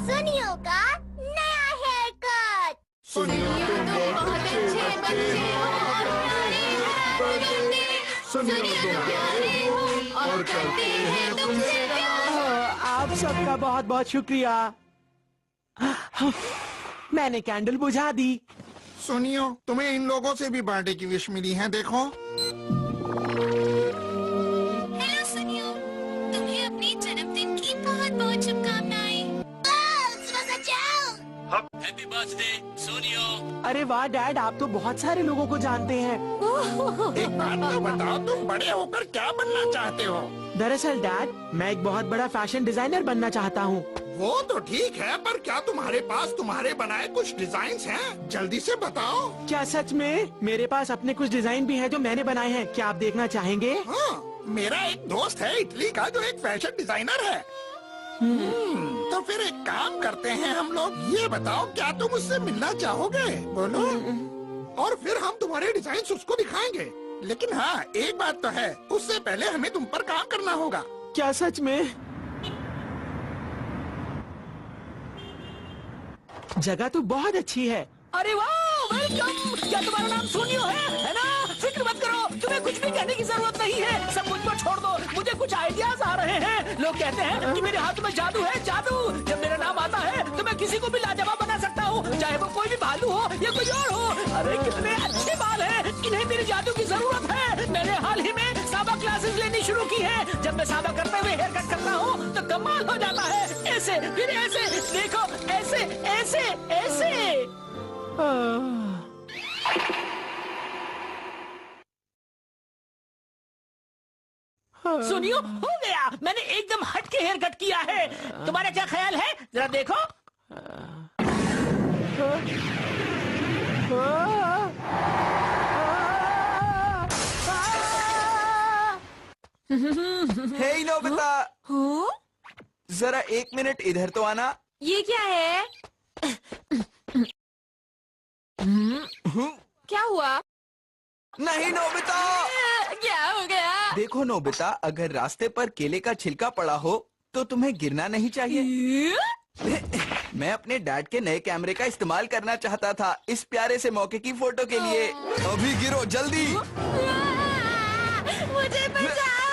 सुनियो का नया हेयर कट। सुनियो तुम बहुत अच्छे बच्चे हो और सुनियो तुम प्यारे हो और करते हैं तुमसे प्यार। आप सबका बहुत बहुत शुक्रिया। मैंने कैंडल बुझा दी। सुनियो, तुम्हें इन लोगों से भी बर्थडे की विश मिली है, देखो। हेलो सुनियो, तुम्हें अपने जन्मदिन की बहुत बहुत शुभकामनाएं। हैप्पी बर्थडे सोनियो। अरे वाह डैड, आप तो बहुत सारे लोगों को जानते हैं। एक बात तो बताओ, तुम बड़े होकर क्या बनना चाहते हो? दरअसल डैड, मैं एक बहुत बड़ा फैशन डिजाइनर बनना चाहता हूँ। वो तो ठीक है, पर क्या तुम्हारे पास तुम्हारे बनाए कुछ डिजाइन हैं? जल्दी से बताओ। क्या सच में? मेरे पास अपने कुछ डिजाइन भी हैं जो मैंने बनाए हैं। क्या आप देखना चाहेंगे? हाँ, मेरा एक दोस्त है इटली का जो एक फैशन डिजाइनर है। तो फिर एक काम करते हैं हम लोग। ये बताओ, क्या तुम उससे मिलना चाहोगे? बोलो। और फिर हम तुम्हारे डिजाइन उसको दिखाएंगे। लेकिन हाँ, एक बात तो है, उससे पहले हमें तुम पर काम करना होगा। क्या सच में? जगह तो बहुत अच्छी है। अरे वाह, वेलकम। क्या तुम्हारा नाम सोनियो है ना? फिक्र मत करो, तुम्हें कुछ भी कहने की जरूरत नहीं है। सब मुझ पर छोड़ दो, मुझे कुछ आइडियाज आ रहे हैं। लोग कहते हैं कि मेरे हाथ में जादू है, जादू। जब मेरा नाम आता है तो मैं किसी को भी लाजवाब बना सकता हूँ, चाहे वो कोई भी भालू हो या कोई और हो। अरे कितने अच्छे बाल हैं, इन्हें मेरे जादू की जरूरत है। मैंने हाल ही में साबा क्लासेस लेनी शुरू की है। जब मैं साबा करते हुए हेयर कट करता हूँ तो कमाल हो जाता है। ऐसे फिर ऐसे, देखो ऐसे ऐसे ऐसे। सुनियो, हो गया। मैंने एकदम हट के हेयर कट किया है। तुम्हारा क्या ख्याल है? जरा देखो। हे नोबिता, जरा 1 मिनट इधर तो आना। ये क्या है? क्या हुआ? नहीं नोबिता। क्या हो गया? देखो नोबिता, अगर रास्ते पर केले का छिलका पड़ा हो तो तुम्हें गिरना नहीं चाहिए। मैं अपने डैड के नए कैमरे का इस्तेमाल करना चाहता था इस प्यारे से मौके की फोटो के लिए। अभी गिरो जल्दी। मुझे बचाओ,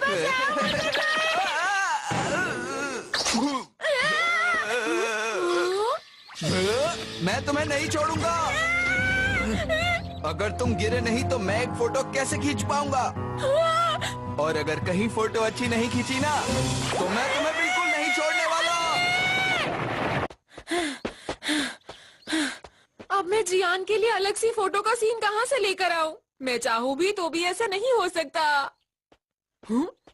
बचाओ। मैं तुम्हें नहीं छोड़ूंगा। अगर तुम गिरे नहीं तो मैं एक फोटो कैसे खींच पाऊंगा? और अगर कहीं फोटो अच्छी नहीं खींची ना तो मैं तुम्हें बिल्कुल नहीं छोड़ने वाला। अब मैं जियान के लिए अलग सी फोटो का सीन कहाँ से लेकर आऊं? मैं चाहूँ भी तो भी ऐसा नहीं हो सकता।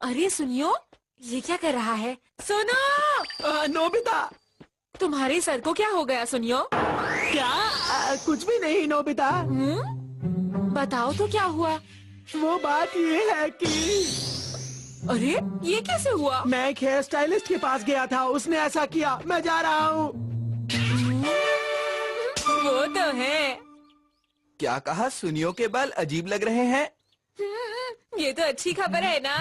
अरे सुनियो, ये क्या कर रहा है? सुनो। नोबिता। तुम्हारे सर को क्या हो गया सुनियो? क्या? कुछ भी नहीं नोबिता। बताओ तो क्या हुआ? वो बात ये है कि अरे ये कैसे हुआ? मैं एक हेयर स्टाइलिस्ट के पास गया था, उसने ऐसा किया। मैं जा रहा हूँ। वो तो है। क्या कहा? सुनियो के बाल अजीब लग रहे हैं। ये तो अच्छी खबर है ना?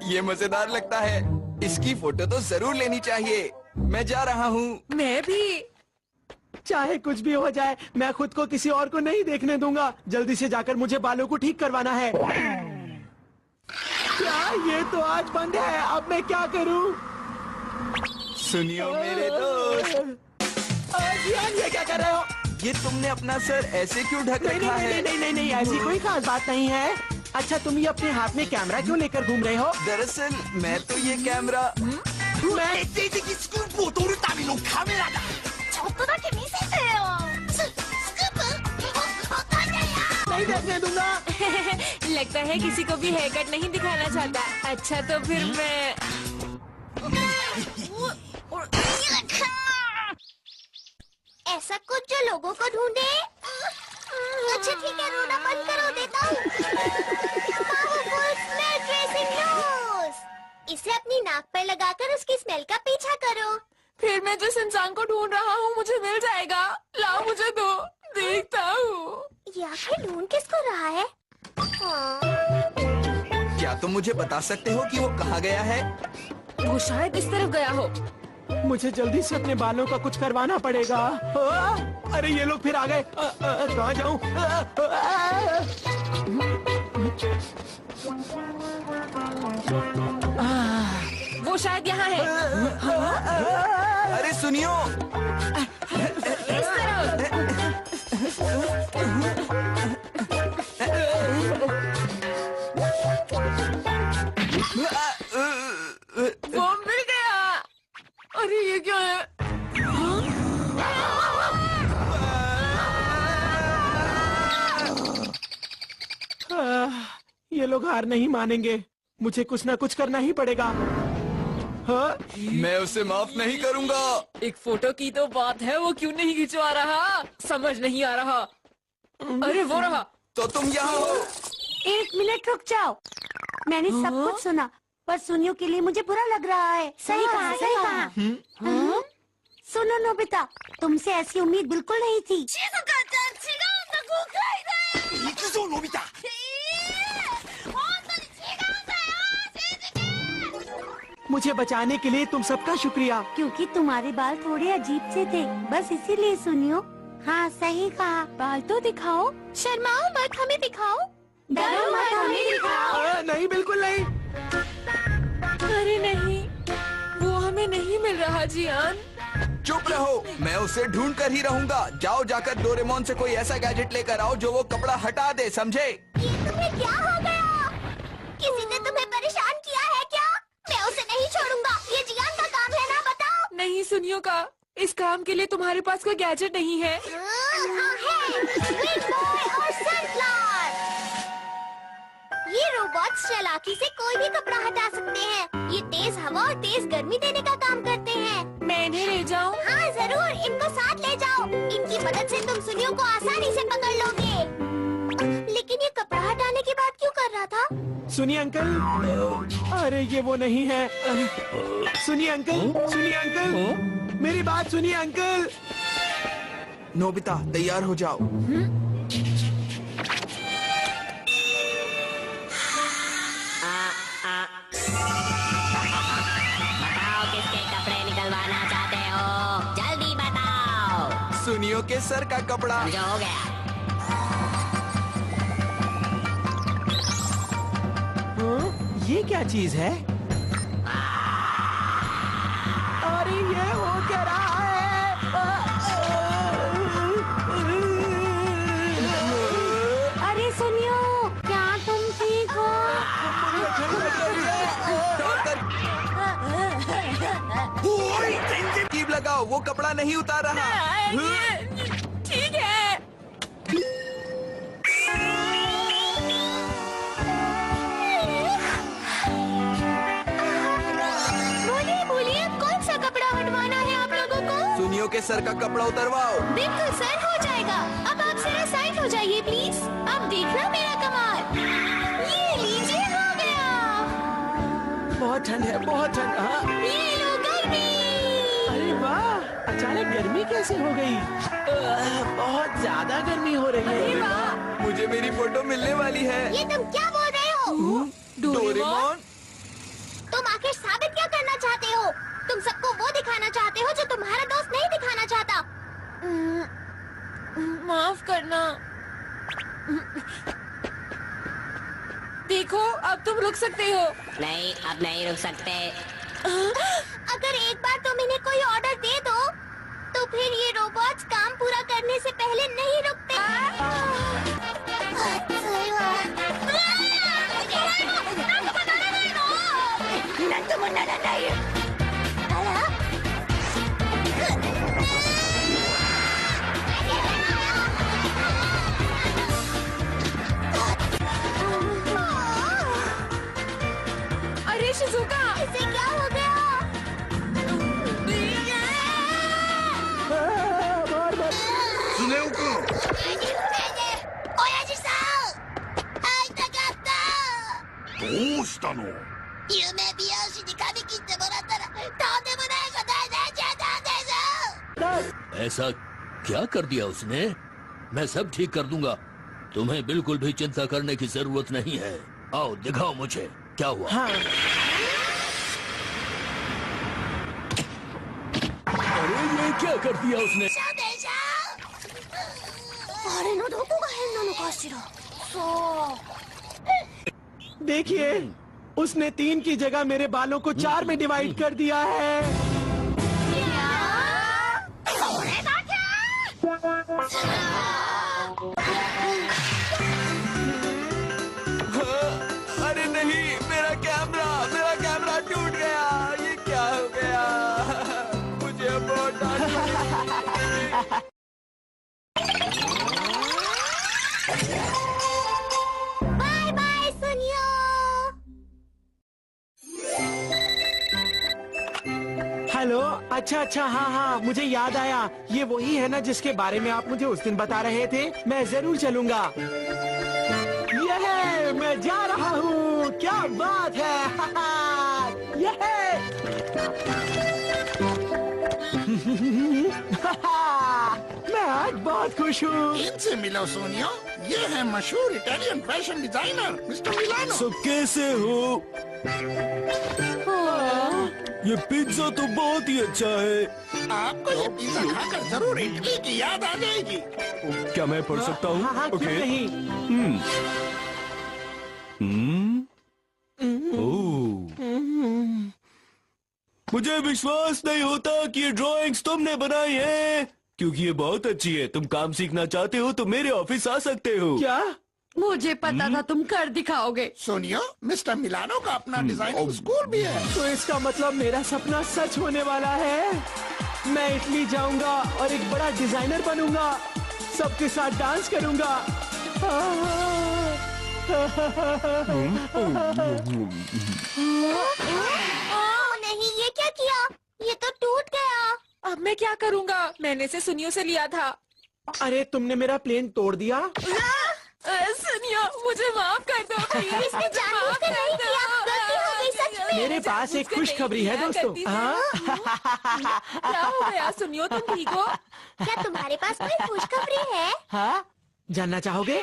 ये मजेदार लगता है। इसकी फोटो तो जरूर लेनी चाहिए। मैं जा रहा हूँ। मैं भी। चाहे कुछ भी हो जाए, मैं खुद को किसी और को नहीं देखने दूंगा। जल्दी से जाकर मुझे बालों को ठीक करवाना है। क्या ये तो आज बंद है? अब मैं क्या करूँ? सुनियो मेरे दोस्त। जियान, ये क्या कर रहे हो? ये तुमने अपना सर ऐसे क्यों ढक रखा है? नहीं नहीं नहीं नहीं, ऐसी कोई खास बात नहीं है। अच्छा, तुम ये अपने हाथ में कैमरा क्यों लेकर घूम रहे हो? दरअसल मैं तो ये कैमरा नहीं देखने दूंगा। लगता है किसी को भी हेयर कट नहीं दिखाना चाहता। अच्छा तो फिर मैं ऐसा कुछ जो लोगों को ढूंढे। अच्छा ठीक है, रोना बंद करो, देता हूँ। Powerful smell tracing nose. इसे अपनी नाक पर लगाकर उसकी स्मेल का पीछा करो। फिर मैं जिस इंसान को ढूंढ रहा हूँ मुझे मिल जाएगा। लाओ मुझे दो, देखता हूँ। ये आखिर ढूंढ किसको रहा है? हाँ। क्या तुम मुझे बता सकते हो कि वो कहाँ गया है? वो शायद इस तरफ गया हो। मुझे जल्दी से अपने बालों का कुछ करवाना पड़ेगा। अरे ये लोग फिर आ गए। कहाँ जाऊँ? वो शायद यहाँ है। अरे सुनियो, इस तरफ। वो मिल गया। अरे ये क्या है? ये लोग हार नहीं मानेंगे। मुझे कुछ ना कुछ करना ही पड़ेगा। हाँ? मैं उसे माफ नहीं करूंगा। एक फोटो की तो बात है, वो क्यों नहीं खिंचवा रहा? समझ नहीं आ रहा। अरे वो रहा। तो तुम यहाँ हो। एक मिनट रुक जाओ। मैंने सब कुछ सुना, पर सुनियो के लिए मुझे बुरा लग रहा है। सही कहा, सही कहा। सुनो नोबिता, तुमसे ऐसी उम्मीद बिल्कुल नहीं थी। मुझे बचाने के लिए तुम सबका शुक्रिया। क्योंकि तुम्हारे बाल थोड़े अजीब से थे, बस इसीलिए सुनियो। हाँ सही कहा। बाल तो दिखाओ। शर्माओ मत, हमें दिखाओ। डरो मत, हमें दिखाओ। नहीं, बिल्कुल नहीं। अरे नहीं, वो हमें नहीं मिल रहा जियान। चुप रहो, मैं उसे ढूंढ कर ही रहूंगा। जाओ जाकर डोरेमोन से कोई ऐसा गैजेट लेकर आओ जो वो कपड़ा हटा दे, समझे? ये तुम्हें क्या हो गया? किसी ने तुम्हें परेशान किया है क्या? मैं उसे नहीं छोड़ूंगा। ये जियान का काम है ना, बताओ। नहीं सुनियो का, इस काम के लिए तुम्हारे पास कोई गैजेट नहीं है। हाँ है, विंड बॉय और सनफ्लावर। ये रोबोट्स चालाकी से कोई भी कपड़ा हटा सकते हैं। ये तेज हवा और तेज गर्मी देने का काम करते हैं। मैं इन्हें ले जाऊं? हाँ जरूर, इनको साथ ले जाओ। इनकी मदद से तुम सुनियो को आसानी से पकड़ लोगे। लेकिन ये कपड़ा हटाने की बात क्यों कर रहा था? सुनिए अंकल। अरे ये वो नहीं है। सुनिए अंकल, सुनिए अंकल, मेरी बात सुनिए अंकल। नोबिता तैयार हो जाओ। बताओ किसके कपड़े निकलवाना चाहते हो, जल्दी बताओ। सुनियो के सर का कपड़ा। जो हो गया। ये क्या चीज है? अरे ये हो क्या रहा है? अरे सुनियो, क्या तुम ठीक हो? कीप लगाओ, वो कपड़ा नहीं उतार रहा। ठीक है। बोलिए बोलिए, कौन सा कपड़ा हटवाना है आप लोगों को? सुनियो के सर का कपड़ा उतरवाओ। बिल्कुल सर, हो जाएगा। अब आप जरा साइड हो जाइए प्लीज। अब देखना मेरा कमाल। ये लीजिए, हो गया। बहुत ठंड है, बहुत ठंड। हाँ? ये लो गर्मी। अरे वाह, अचानक गर्मी कैसे हो गई? बहुत ज्यादा गर्मी हो रही है। मुझे मेरी फोटो मिलने वाली है। ये तुम क्या बोल रहे हो? डोरेमोन, तुम आखिर साबित क्या करना चाहते हो? तुम सबको वो दिखाना चाहते हो जो तुम्हारा दोस्त नहीं दिखाना चाहता। माफ करना। देखो, अब तुम रुक सकते हो। नहीं, अब नहीं रुक सकते। अगर एक बार तुम इन्हें कोई ऑर्डर दे दो, तो फिर ये रोबोट्स काम पूरा करने से पहले नहीं रुकते। अरे शिजुका, इसे क्या हो गया? ऐसा क्या कर दिया उसने? मैं सब ठीक कर दूंगा। तुम्हें बिल्कुल भी चिंता करने की जरूरत नहीं है। आओ दिखाओ मुझे क्या हुआ। हाँ। अरे ये क्या कर दिया उसने? देखिए, उसने 3 की जगह मेरे बालों को 4 में डिवाइड कर दिया है। अरे नहीं, मेरा कैमरा टूट गया। ये क्या हो गया? मुझे बहुत डांट पड़ी। बाय बाय सुनियो। हेलो, अच्छा, हाँ, मुझे याद आया। ये वही है ना जिसके बारे में आप मुझे उस दिन बता रहे थे। मैं जरूर चलूंगा। ये मैं जा रहा हूँ। क्या बात है। ये मैं आज बहुत खुश हूँ। इनसे मिलो सोनियो, ये है मशहूर Italian fashion designer mister Milano. सब कैसे हो? ये पिज्जा तो बहुत ही अच्छा है। आपको ये पिज्जा खाकर जरूर इटली की याद आ जाएगी। क्या मैं पढ़ सकता हूँ? हाँ, क्यों नहीं। मुझे विश्वास नहीं होता कि ये ड्राइंग्स तुमने बनाई है, क्योंकि ये बहुत अच्छी है। तुम काम सीखना चाहते हो तो मेरे ऑफिस आ सकते हो। क्या? मुझे पता था तुम कर दिखाओगे। सोनियो, मिस्टर मिलानो का अपना डिजाइनिंग स्कूल भी है। तो इसका मतलब मेरा सपना सच होने वाला है। मैं इटली जाऊंगा और एक बड़ा डिजाइनर बनूंगा। सबके साथ डांस करूंगा। नहीं, ये क्या किया? ये तो टूट गया। अब मैं क्या करूँगा? मैंने इसे सुनियो से लिया था। अरे, तुमने मेरा प्लेन तोड़ दिया। सुनियो, मुझे माफ कर दो प्लीज। इसने जानबूझ कर नहीं किया। गलती हो गई सच में। मेरे पास एक खुशखबरी है दोस्तों। क्या हो गया सुनियो, तुम ठीक हो? क्या तुम्हारे पास कोई खुशखबरी है? हाँ, जानना चाहोगे?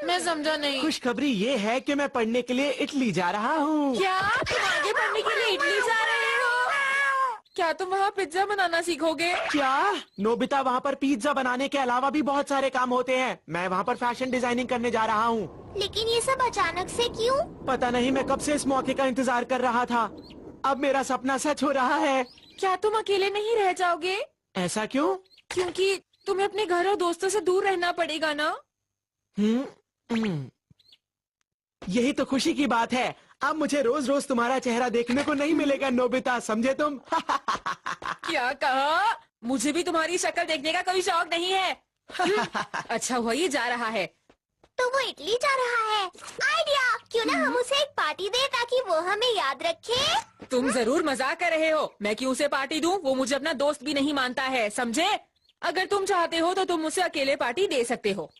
मैं समझा नहीं। खुशखबरी ये है कि मैं पढ़ने के लिए इटली जा रहा हूँ। क्या तुम आगे पढ़ने के लिए इटली जा रहे हो? क्या तुम वहाँ पिज्जा बनाना सीखोगे? क्या? नोबिता, वहाँ पर पिज्जा बनाने के अलावा भी बहुत सारे काम होते हैं। मैं वहाँ पर फैशन डिजाइनिंग करने जा रहा हूँ। लेकिन ये सब अचानक से क्यों? पता नहीं, मैं कब से इस मौके का इंतजार कर रहा था। अब मेरा सपना सच हो रहा है। क्या तुम अकेले नहीं रह जाओगे? ऐसा क्यों? क्योंकि तुम्हें अपने घर और दोस्तों से दूर रहना पड़ेगा ना। यही तो खुशी की बात है। अब मुझे रोज रोज तुम्हारा चेहरा देखने को नहीं मिलेगा नोबिता, समझे तुम? क्या कहा? मुझे भी तुम्हारी शक्ल देखने का कोई शौक नहीं है। अच्छा हुआ ये जा रहा है। तो वो इटली जा रहा है। आइडिया, क्यों ना हम उसे एक पार्टी दें ताकि वो हमें याद रखे। तुम जरूर मजाक कर रहे हो। मैं क्यों उसे पार्टी दूं? वो मुझे अपना दोस्त भी नहीं मानता है, समझे? अगर तुम चाहते हो तो तुम उसे अकेले पार्टी दे सकते हो।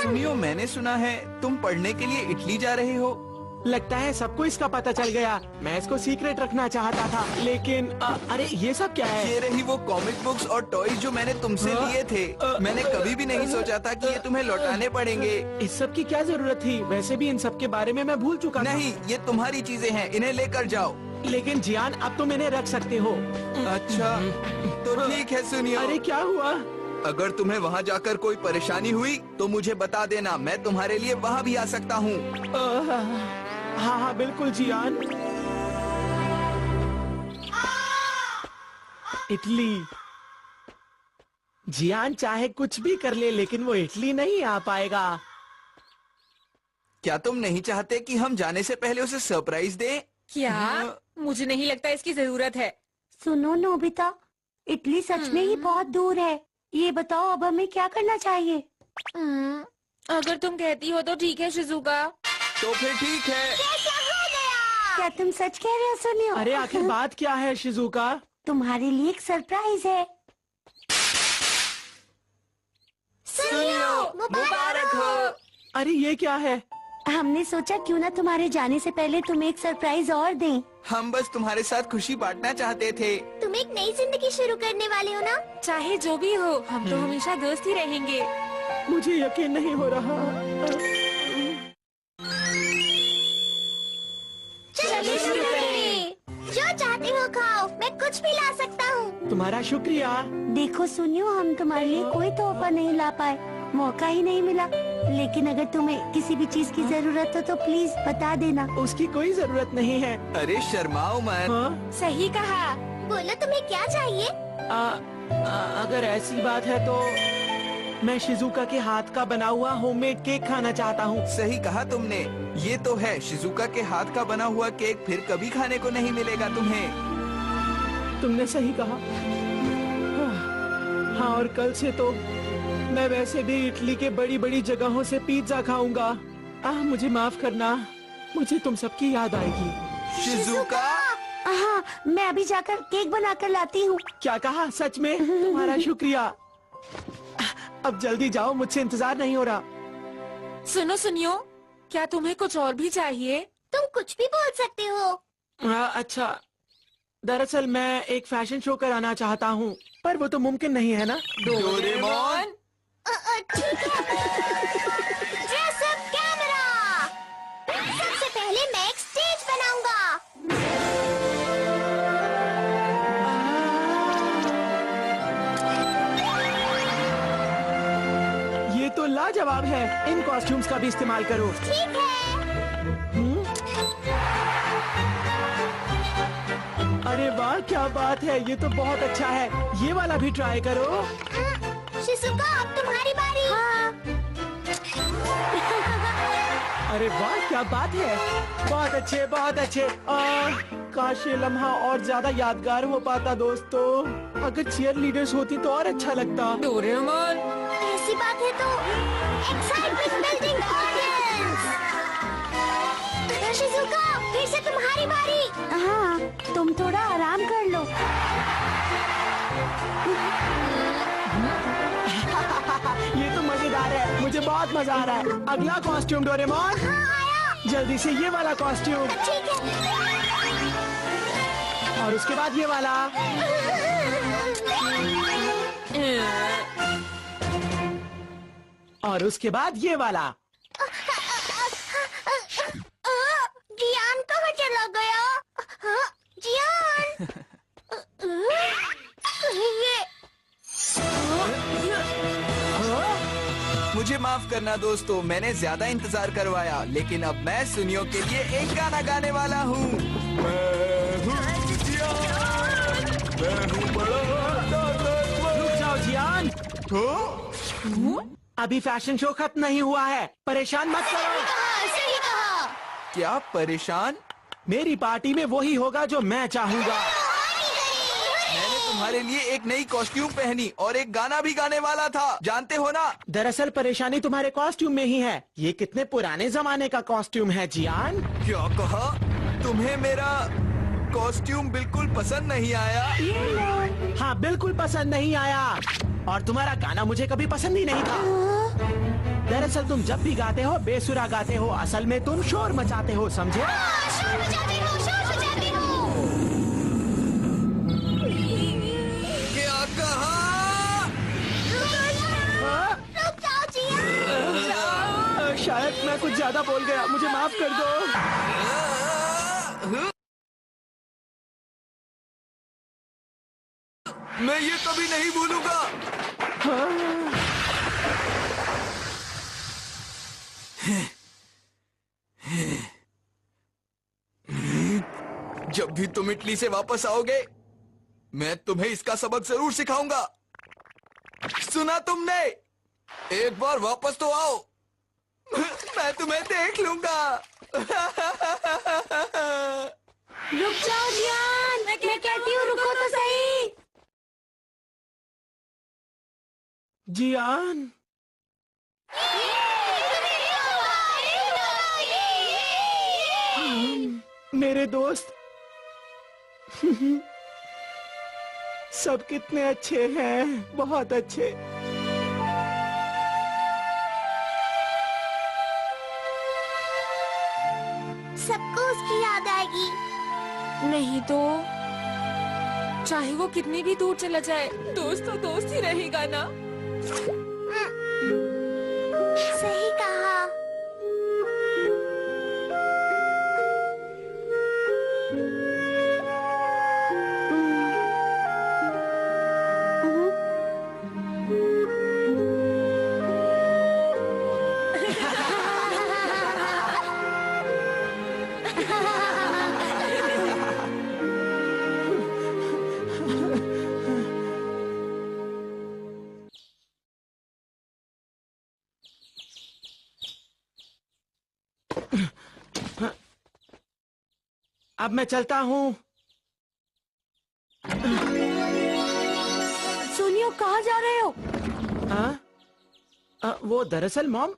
सुनियो, मैंने सुना है तुम पढ़ने के लिए इटली जा रहे हो। लगता है सबको इसका पता चल गया। मैं इसको सीक्रेट रखना चाहता था, लेकिन अरे ये सब क्या है? ये रही वो कॉमिक बुक्स और टॉयज जो मैंने तुमसे लिए थे। मैंने कभी भी नहीं सोचा था कि ये तुम्हें लौटाने पड़ेंगे। इस सब की क्या जरूरत थी? वैसे भी इन सब के बारे में मैं भूल चुका था। नहीं, ये तुम्हारी चीजें हैं, इन्हें लेकर जाओ। लेकिन जियान, अब तुम इन्हें रख सकते हो। अच्छा, तो ठीक है सुनियो। अरे क्या हुआ? अगर तुम्हें वहाँ जाकर कोई परेशानी हुई तो मुझे बता देना। मैं तुम्हारे लिए वहाँ भी आ सकता हूँ। हाँ, बिल्कुल जियान। इटली। जियान चाहे कुछ भी कर ले, लेकिन वो इटली नहीं आ पाएगा। क्या तुम नहीं चाहते कि हम जाने से पहले उसे सरप्राइज दें? क्या? मुझे नहीं लगता इसकी जरूरत है। सुनो नोबिता, इटली सच में ही बहुत दूर है। ये बताओ, अब हमें क्या करना चाहिए? अगर तुम कहती हो तो ठीक है शिजुका। तो फिर ठीक है। क्या तुम सच कह रहे हो सुनियो? अरे आखिर बात क्या है शिजुका? तुम्हारे लिए एक सरप्राइज है। सुनियो, मुबारक हो। अरे ये क्या है? हमने सोचा क्यों ना तुम्हारे जाने से पहले तुम्हें एक सरप्राइज और दें। हम बस तुम्हारे साथ खुशी बांटना चाहते थे। तुम एक नई जिंदगी शुरू करने वाले हो ना? चाहे जो भी हो, हम तो हमेशा दोस्त ही रहेंगे। मुझे यकीन नहीं हो रहा। चलिए शुरू करें। जो चाहते हो खाओ, मैं कुछ भी ला सकता हूँ। तुम्हारा शुक्रिया। देखो सुनियो, हम तुम्हारे लिए कोई तोहफा नहीं ला पाए, मौका ही नहीं मिला। लेकिन अगर तुम्हें किसी भी चीज की जरूरत हो तो प्लीज बता देना। उसकी कोई जरूरत नहीं है। अरे शर्माओ मत। हाँ? सही कहा। बोलो तुम्हें क्या चाहिए? अगर ऐसी बात है तो मैं शिजुका के हाथ का बना हुआ होममेड केक खाना चाहता हूँ। सही कहा तुमने, ये तो है, शिजुका के हाथ का बना हुआ केक फिर कभी खाने को नहीं मिलेगा तुम्हें। तुमने सही कहा। हाँ, और कल से तो मैं वैसे भी इटली के बड़ी बड़ी जगहों से पिज्जा खाऊंगा। मुझे माफ करना, मुझे तुम सबकी याद आएगी। शिजुका? हाँ, मैं अभी जाकर केक बनाकर लाती हूँ। क्या कहा? सच में? तुम्हारा शुक्रिया। अब जल्दी जाओ, मुझसे इंतजार नहीं हो रहा। सुनो सुनियो, क्या तुम्हें कुछ और भी चाहिए? तुम कुछ भी बोल सकते हो। अच्छा, दरअसल मैं एक फैशन शो कराना चाहता हूँ, पर वो तो मुमकिन नहीं है ना। डोरेमोन? ठीक है। Dress up camera. सबसे पहले मैं एक स्टेज बनाऊंगा। ये तो लाजवाब है। इन कॉस्ट्यूम्स का भी इस्तेमाल करो। ठीक है। अरे वाह, क्या बात है, ये तो बहुत अच्छा है। ये वाला भी ट्राई करो। शिजुका, अब तुम्हारी बारी। हाँ। अरे वाह, क्या बात है, बहुत अच्छे, बहुत अच्छे। काश ये लम्हा और ज्यादा यादगार हो पाता दोस्तों। अगर चीयर लीडर्स होती तो और अच्छा लगता। डोरेमोन, ऐसी बात है तो एक्साइटमेंट बिल्डिंग ऑडियंस। शिजुका, फिर से तुम्हारी बारी। हाँ, तुम थोड़ा आराम कर लो। ये तो मजेदार है, मुझे बहुत मजा आ रहा है। अगला कॉस्ट्यूम डोरेमोन। हाँ, आया। जल्दी से ये वाला कॉस्ट्यूम, ठीक है। और उसके बाद ये वाला, और उसके बाद ये वाला। जियान कहाँ चला गया? हाँ, जियान। मुझे माफ करना दोस्तों, मैंने ज्यादा इंतजार करवाया, लेकिन अब मैं सुनियो के लिए एक गाना गाने वाला हूँ। रुक जाओ जियान। अभी फैशन शो खत्म नहीं हुआ है, परेशान मत करो। सही कहा। क्या परेशान? मेरी पार्टी में वही होगा जो मैं चाहूँगा। मैंने तुम्हारे लिए एक नई कॉस्ट्यूम पहनी और एक गाना भी गाने वाला था, जानते हो ना? दरअसल परेशानी तुम्हारे कॉस्ट्यूम में ही है। ये कितने पुराने जमाने का कॉस्ट्यूम है जियान। क्या कहा? तुम्हें मेरा कॉस्ट्यूम बिल्कुल पसंद नहीं आया? हाँ, बिल्कुल पसंद नहीं आया। और तुम्हारा गाना मुझे कभी पसंद ही नहीं था। दरअसल तुम जब भी गाते हो बेसुरा गाते हो, असल में तुम शोर मचाते हो, समझे? शोर मचाते हो, शोर मचाते हो। क्या कहा? रुक जाओ जियान। शायद मैं कुछ ज्यादा बोल गया, मुझे माफ कर दो। मैं ये कभी नहीं भूलूंगा। जब भी तुम इटली से वापस आओगे, मैं तुम्हें इसका सबक जरूर सिखाऊंगा। सुना तुमने? एक बार वापस तो आओ, मैं तुम्हें देख लूंगा। रुक जाओ जियान, मैं कहती हूँ रुको तो सही। जियान, मेरे दोस्त, सब कितने अच्छे हैं, बहुत अच्छे। सबको उसकी याद आएगी। नहीं तो चाहे वो कितनी भी दूर चला जाए, दोस्त तो दोस्त ही रहेगा ना। अब मैं चलता हूँ। सुनियो, कहाँ जा रहे हो? वो दरअसल मॉम,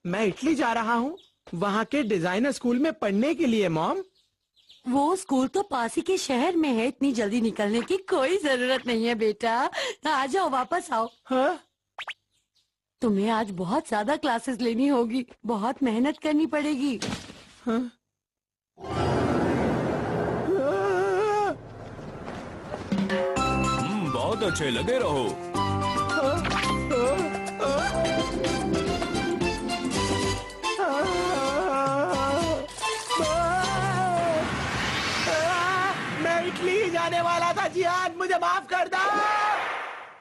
मैं इटली जा रहा हूँ, वहाँ के डिजाइनर स्कूल में पढ़ने के लिए मॉम। वो स्कूल तो पास ही के शहर में है, इतनी जल्दी निकलने की कोई जरूरत नहीं है बेटा। आ जाओ, वापस आओ। हाँ? तुम्हें आज बहुत ज्यादा क्लासेस लेनी होगी, बहुत मेहनत करनी पड़ेगी। हाँ? बहुत अच्छे लगे रहो। मैं इटली जाने वाला था जियान, मुझे माफ कर दो।